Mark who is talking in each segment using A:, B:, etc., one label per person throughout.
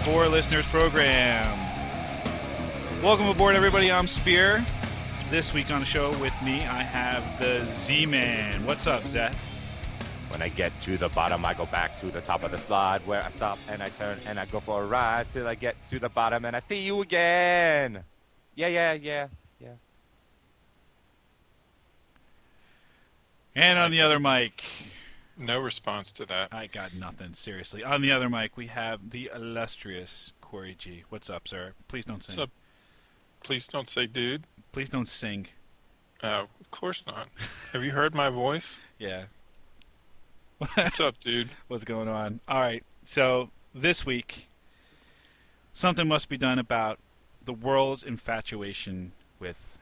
A: For Listeners program. Welcome aboard, everybody. I'm Spear. This week on the show with me, I have the Z-Man. What's up, Zach?
B: When I get to the bottom, I go back to the top of the slide where I stop and I turn and I go for a ride till I get to the bottom and I see you again. Yeah.
A: And on the other mic,
C: No response to that.
A: I got nothing, seriously. On the other mic, we have the illustrious Corey G. What's up, sir? Please don't sing.
C: What's up? Please don't say dude.
A: Please don't sing.
C: Oh, of course not. Have you heard my voice?
A: Yeah.
C: What's up, dude?
A: What's going on? All right, so this week, something must be done about the world's infatuation with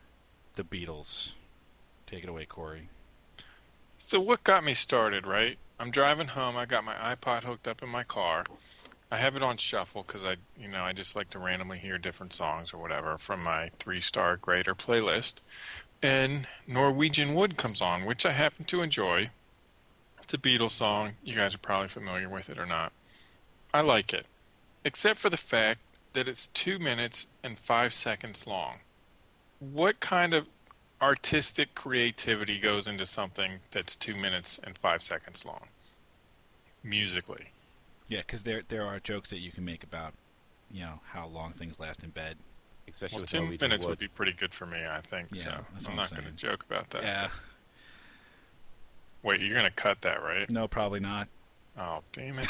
A: the Beatles. Take it away, Corey.
C: So what got me started, right? I'm driving home. I got my iPod hooked up in my car. I have it on shuffle because I just like to randomly hear different songs or whatever from my 3-star grader playlist. And Norwegian Wood comes on, which I happen to enjoy. It's a Beatles song. You guys are probably familiar with it or not. I like it, except for the fact that it's 2 minutes and 5 seconds long. What kind of artistic creativity goes into something that's 2 minutes and 5 seconds long, musically?
A: Yeah, because there are jokes that you can make about, how long things last in bed.
B: Especially
C: Well,
B: with
C: 2
B: Norwegian
C: minutes
B: Wood.
C: would be pretty good for me, I think.
A: Yeah,
C: So
A: that's
C: I'm
A: what
C: not
A: I'm
C: going to
A: saying.
C: joke about that.
A: Yeah.
C: Wait, you're going to cut that, right?
A: No, probably not.
C: Oh, damn it.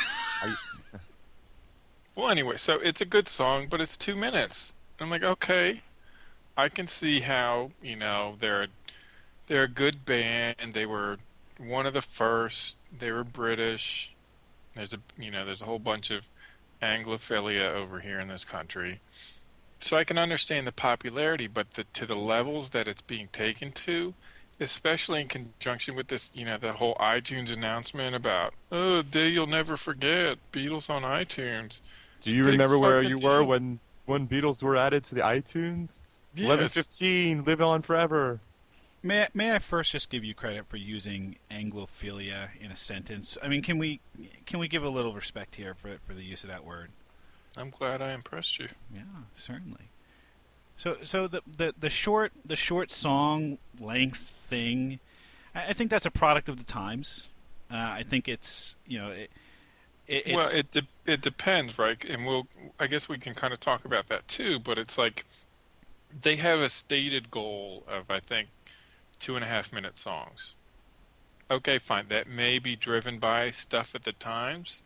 C: Well, anyway, so it's a good song, but it's 2 minutes. I'm like, okay, I can see how, they're a good band. They were one of the first. They were British. There's a whole bunch of Anglophilia over here in this country. So I can understand the popularity, but to the levels that it's being taken to, especially in conjunction with this, the whole iTunes announcement about, oh, a day you'll never forget, Beatles on iTunes.
D: Do you
C: Big
D: remember where
C: fucking
D: you were
C: deal.
D: when Beatles were added to the iTunes?
C: Yeah,
D: 11:15, live on forever.
A: May I first just give you credit for using Anglophilia in a sentence? I mean, can we give a little respect here for the use of that word?
C: I'm glad I impressed you.
A: Yeah, certainly. So the short song length thing, I think that's a product of the times. I think it's it's
C: Well, it depends, right? And I guess we can kind of talk about that too. But it's like they have a stated goal of, I think, 2.5 minute songs. Okay, fine. That may be driven by stuff at the times,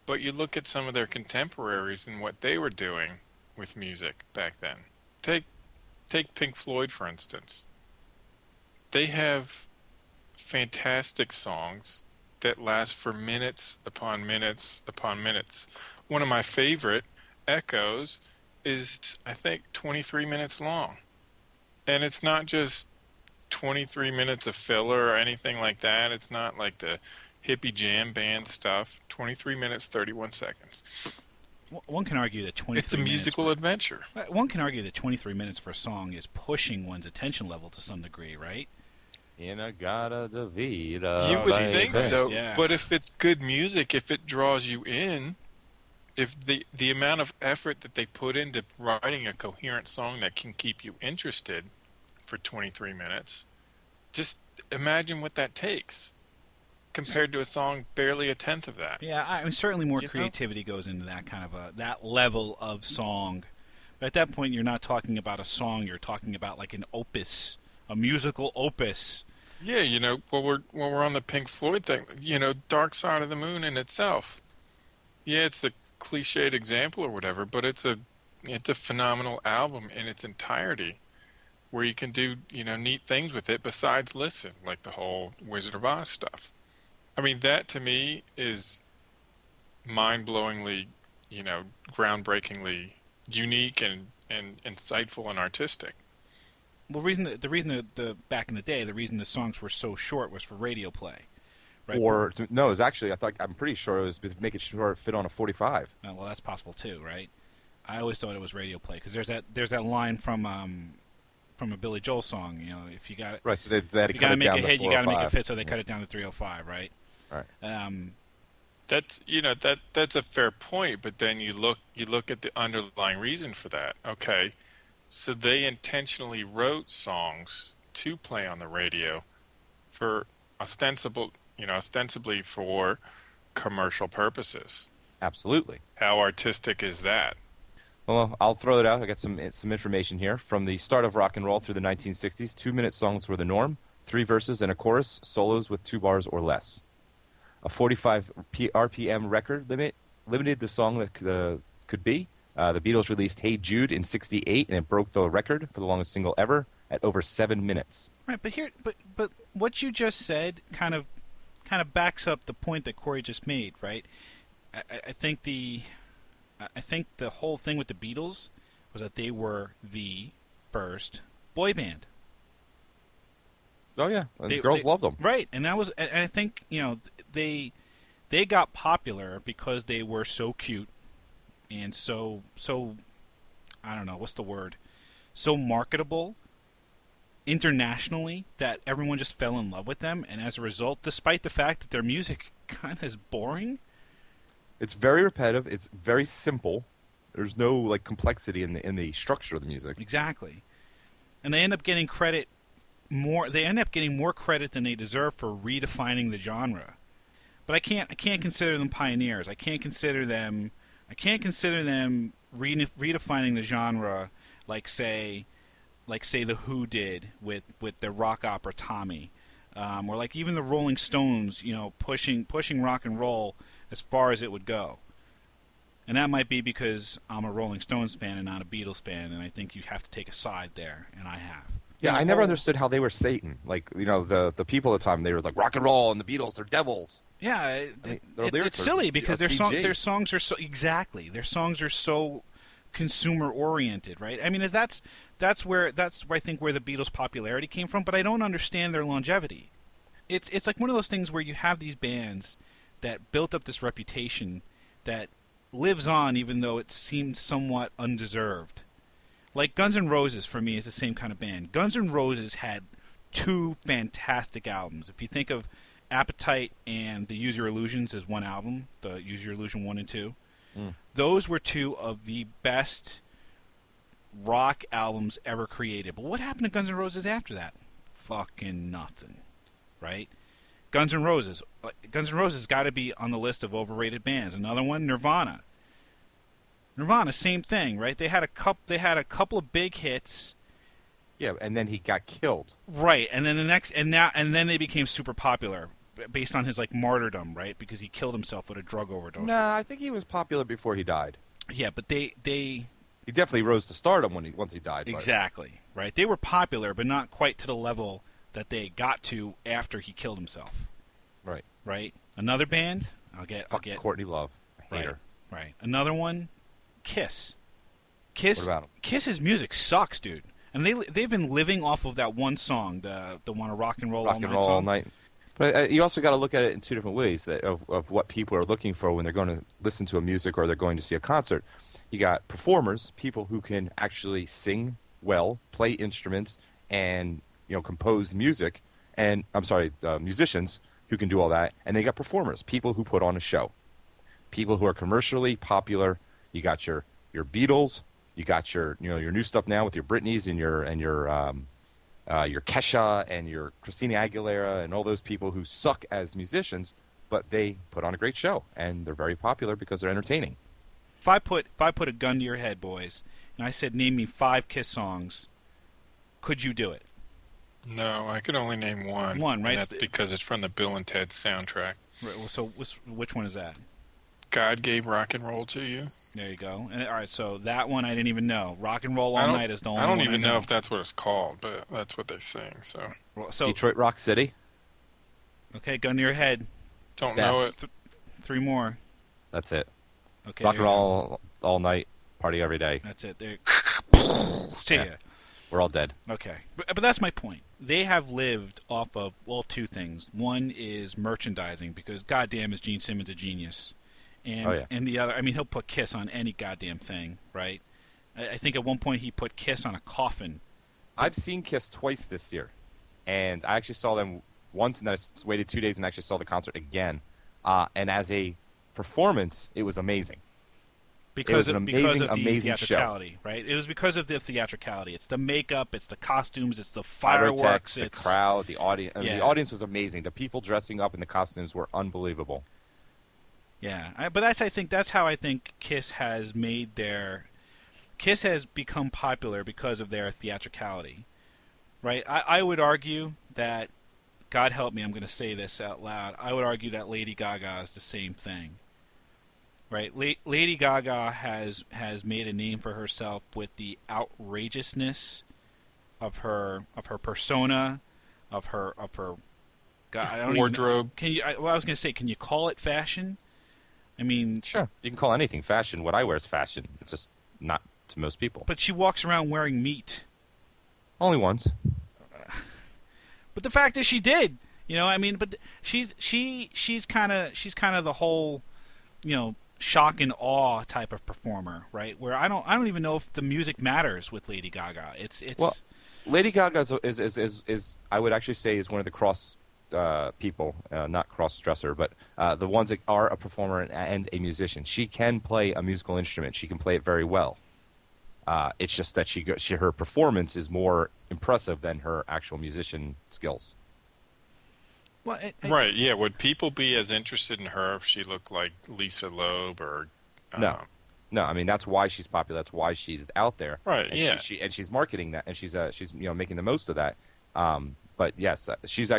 C: but you look at some of their contemporaries and what they were doing with music back then. Take Pink Floyd, for instance. They have fantastic songs that last for minutes upon minutes upon minutes. One of my favorite, Echoes, is, I think, 23 minutes long. And it's not just 23 minutes of filler or anything like that. It's not like the hippie jam band stuff. 23 minutes, 31 seconds.
A: one can argue that 23
C: It's a
A: minutes
C: musical adventure.
A: one can argue that 23 minutes for a song is pushing one's attention level to some degree, right?
B: In-a-gata-da-vida,
C: You would
B: baby.
C: think so,
A: Yeah.
C: but if it's good music, if it draws you in, if the amount of effort that they put into writing a coherent song that can keep you interested for 23 minutes, just imagine what that takes compared to a song barely a tenth of that.
A: Yeah, I mean, certainly more
C: You know?
A: creativity goes into that kind of that level of song. But at that point, you're not talking about a song; you're talking about like an opus, a musical opus.
C: Yeah, while we're on the Pink Floyd thing, Dark Side of the Moon in itself. Yeah, it's a cliched example or whatever, but it's a phenomenal album in its entirety, where you can do neat things with it besides listen, like the whole Wizard of Oz stuff. I mean, that to me is mind-blowingly, groundbreakingly unique and insightful and artistic.
A: Well, the reason the back in the day, the reason the songs were so short was for radio play, right?
D: No, it was actually, I'm pretty sure it was to make it sure it fit on a 45.
A: Well, that's possible too, right? I always thought it was radio play because there's that line from a Billy Joel song. If you got it,
D: Right, so they had to
A: you
D: cut
A: got to
D: it
A: make
D: down
A: a
D: to
A: hit, you got to make it
D: 405.
A: fit. So they cut it down to 305, right?
D: Right.
C: That's that's a fair point, but then you look at the underlying reason for that. Okay, so they intentionally wrote songs to play on the radio for ostensibly for commercial purposes.
D: Absolutely.
C: How artistic is that?
D: Well, I'll throw it out. I got some information here. From the start of rock and roll through the 1960s, 2-minute songs were the norm. 3 verses and a chorus, solos with 2 bars or less. A 45 RPM record limited the song that could be. The Beatles released "Hey Jude" in '68, and it broke the record for the longest single ever at over 7 minutes.
A: Right, but what you just said kind of backs up the point that Corey just made, right? I think the whole thing with the Beatles was that they were the first boy band.
D: Oh yeah, and girls loved them.
A: Right, and I think they got popular because they were so cute and so I don't know what's the word, so marketable internationally that everyone just fell in love with them, and as a result, despite the fact that their music kind of is boring,
D: it's very repetitive. It's very simple. There's no like complexity in the structure of the music.
A: Exactly, and they end up getting credit. They end up getting more credit than they deserve for redefining the genre. But I can't consider them pioneers. I can't consider them redefining the genre like say the Who did with their rock opera Tommy, or like even the Rolling Stones, pushing rock and roll as far as it would go. And that might be because I'm a Rolling Stones fan and not a Beatles fan, and I think you have to take a side there, and I have.
D: Yeah, I never understood how they were Satan. Like, the people at the time, they were like rock and roll, and the Beatles, they're devils.
A: Yeah, it's silly because their songs are so their songs are so consumer oriented, right? I mean, that's where I think where the Beatles' popularity came from, but I don't understand their longevity. It's like one of those things where you have these bands that built up this reputation that lives on even though it seems somewhat undeserved. Like Guns N' Roses, for me, is the same kind of band. Guns N' Roses had 2 fantastic albums. If you think of Appetite and the Use Your Illusions as one album, the Use Your Illusion 1 and 2, those were 2 of the best rock albums ever created. But what happened to Guns N' Roses after that? Fucking nothing, right? Guns N' Roses got to be on the list of overrated bands. Another one, Nirvana, same thing, right? They had a couple of big hits.
D: Yeah, and then he got killed.
A: Right, and then then they became super popular based on his like martyrdom, right? Because he killed himself with a drug overdose.
D: Nah, I think he was popular before he died.
A: Yeah, but he
D: definitely rose to stardom once he died.
A: Exactly, right? They were popular, but not quite to the level that they got to after he killed himself.
D: Right.
A: Right. Another band, I'll get
D: Courtney Love. I hate her.
A: Right. Another one, Kiss.
D: What about him?
A: Kiss's music sucks, dude. And they've been living off of that one song, the one of Rock and Roll All Night.
D: But you also got to look at it in 2 different ways of what people are looking for when they're going to listen to a music or they're going to see a concert. You got performers, people who can actually sing well, play instruments, and compose music. And musicians who can do all that. And they got performers, people who put on a show, people who are commercially popular. You got your Beatles. You got your your new stuff now with your Britneys and your Kesha and your Christina Aguilera and all those people who suck as musicians, but they put on a great show and they're very popular because they're entertaining.
A: If I put a gun to your head, boys, and I said name me 5 Kiss songs, could you do it?
C: No, I could only name one.
A: One, right?
C: And that's because it's from the Bill and Ted soundtrack.
A: Right, so which one is that?
C: God Gave Rock and Roll to You.
A: There you go. And, all right, so that one I didn't even know. Rock and Roll All Night is the only one
C: I don't even know if that's what it's called, but that's what they sing. So
D: Detroit Rock City.
A: Okay, gun to your head.
C: Don't know it.
A: 3 more.
D: That's it.
A: Okay.
D: Rock and Roll All Night, Party Every Day.
A: That's it. There. See ya.
D: We're all dead.
A: Okay, but that's my point. They have lived off of 2 things. One is merchandising because goddamn is Gene Simmons a genius. And the other, I mean, he'll put Kiss on any goddamn thing, right? I think at one point he put Kiss on a coffin.
D: I've seen Kiss twice this year, and I actually saw them once, and then I waited 2 days and actually saw the concert again. And as a performance, it was amazing.
A: Because
D: It was an
A: of, because
D: amazing,
A: of the
D: amazing show.
A: theatricality, right? It was because of the theatricality. It's the makeup, it's the costumes, it's the fireworks,
D: Pyrotechs, the
A: it's
D: crowd, the audience.
A: Yeah.
D: The audience was amazing. The people dressing up in the costumes were unbelievable.
A: yeah. But I think that's how I think Kiss has become popular because of their theatricality, right? I would argue that, God help me, I'm going to say this out loud. I would argue that Lady Gaga is the same thing. Right, Lady Gaga has made a name for herself with the outrageousness of her persona, of her God, I don't
C: Wardrobe.
A: Even, I was going to say, can you call it fashion? I mean,
D: Sure, you can call anything fashion. What I wear is fashion. It's just not to most people.
A: but she walks around wearing meat.
D: Only once.
A: But the fact is, she did. I mean, but she's kind of the whole, shock and awe type of performer, right? Where I don't even know if the music matters with Lady Gaga. It's
D: Well, Lady Gaga is I would actually say is one of the cross people, not cross dresser, but the ones that are a performer and a musician. She can play a musical instrument. She can play it very well. It's just that her performance is more impressive than her actual musician skills.
A: well,
C: Right, yeah. Would people be as interested in her if she looked like Lisa Loeb or...
D: No. No, I mean that's why she's popular. That's why she's out there.
C: Right,
D: And
C: yeah.
D: she's marketing that, and she's making the most of that. But yes, she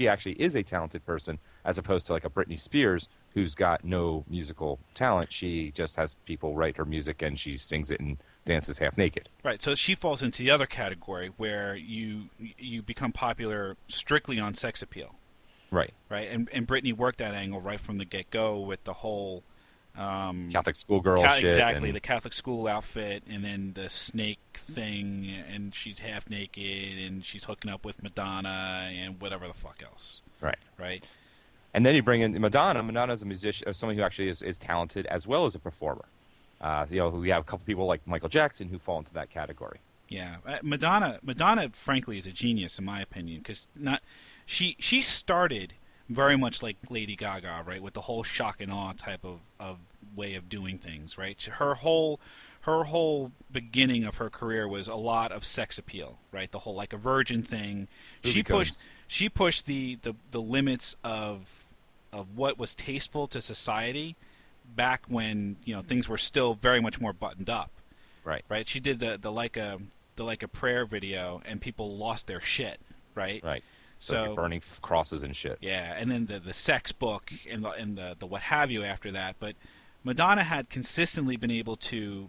D: actually is a talented person, as opposed to like a Britney Spears who's got no musical talent. She just has people write her music, and she sings it and dances half naked.
A: right. So she falls into the other category where you become popular strictly on sex appeal.
D: Right.
A: Right, and Britney worked that angle right from the get-go with the whole
D: Catholic schoolgirl shit.
A: exactly,
D: and-
A: the Catholic school outfit, and then the snake thing, and she's half naked, and she's hooking up with Madonna, and whatever the fuck else.
D: Right.
A: Right.
D: And then you bring in Madonna. Madonna's a musician, someone who actually is talented as well as a performer. We have a couple people like Michael Jackson who fall into that category.
A: Yeah, Madonna, frankly, is a genius in my opinion, because she started very much like Lady Gaga, right, with the whole shock and awe type of way of doing things, right. Her whole beginning of her career was a lot of sex appeal, right, the whole like a virgin thing. She pushed the limits of what was tasteful to society back when things were still very much more buttoned up. Right. She did the like a prayer video, and people lost their shit. Right.
D: So you're burning crosses and shit.
A: Yeah, and then the sex book and the what have you after that. But Madonna had consistently been able to,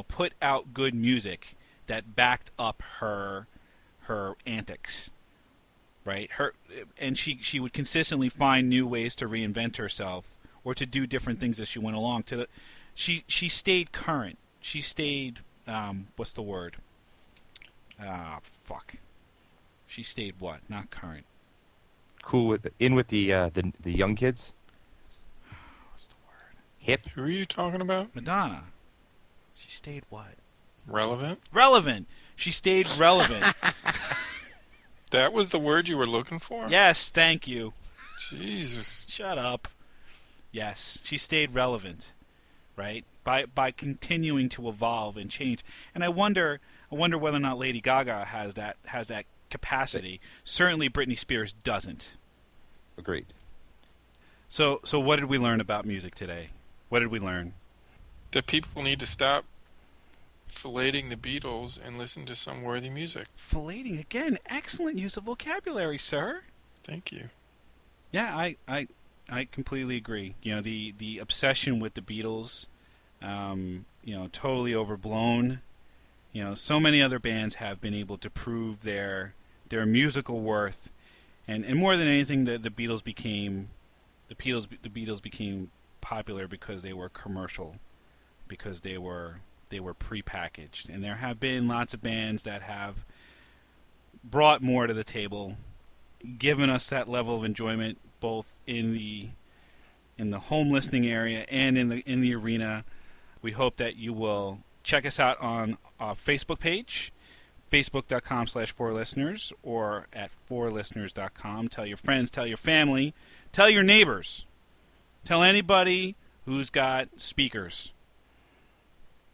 A: put out good music that backed up her antics. Right. And she would consistently find new ways to reinvent herself or to do different things as she went along. She stayed current. She stayed, what's the word? Fuck. She stayed what? Not current.
D: Cool with the young kids.
A: What's the word?
D: Hip.
C: Who are you talking about?
A: Madonna. She stayed what?
C: Relevant?
A: Relevant. She stayed relevant.
C: That was the word you were looking for?
A: Yes, thank you.
C: Jesus.
A: Shut up. Yes, she stayed relevant, right? By continuing to evolve and change. And I wonder whether or not Lady Gaga has that capacity. Certainly Britney Spears doesn't.
D: Agreed.
A: So what did we learn about music today? What did we learn?
C: That people need to stop filleting the Beatles and listen to some worthy music.
A: Filleting again. Excellent use of vocabulary, sir.
C: Thank you.
A: Yeah, I completely agree. The obsession with the Beatles, totally overblown. So many other bands have been able to prove their musical worth, and more than anything, the Beatles became popular because they were commercial, because they were prepackaged. And there have been lots of bands that have brought more to the table, given us that level of enjoyment, both in the home listening area and in the arena. We hope that you will check us out on our Facebook page, facebook.com/4listeners, or at 4listeners.com. Tell your friends, tell your family, tell your neighbors. Tell anybody who's got speakers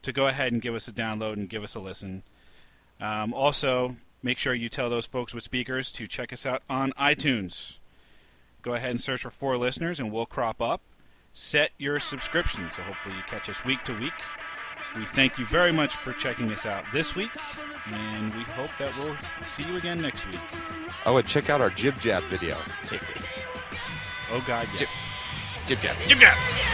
A: to go ahead and give us a download and give us a listen. Also, make sure you tell those folks with speakers to check us out on iTunes. Go ahead and search for 4 Listeners, and we'll crop up. Set your subscription, so hopefully you catch us week to week. We thank you very much for checking us out this week, and we hope that we'll see you again next week.
D: Oh, and check out our Jib Jab video.
A: Oh, God, yes.
D: Jib Jab.
A: Jib Jab!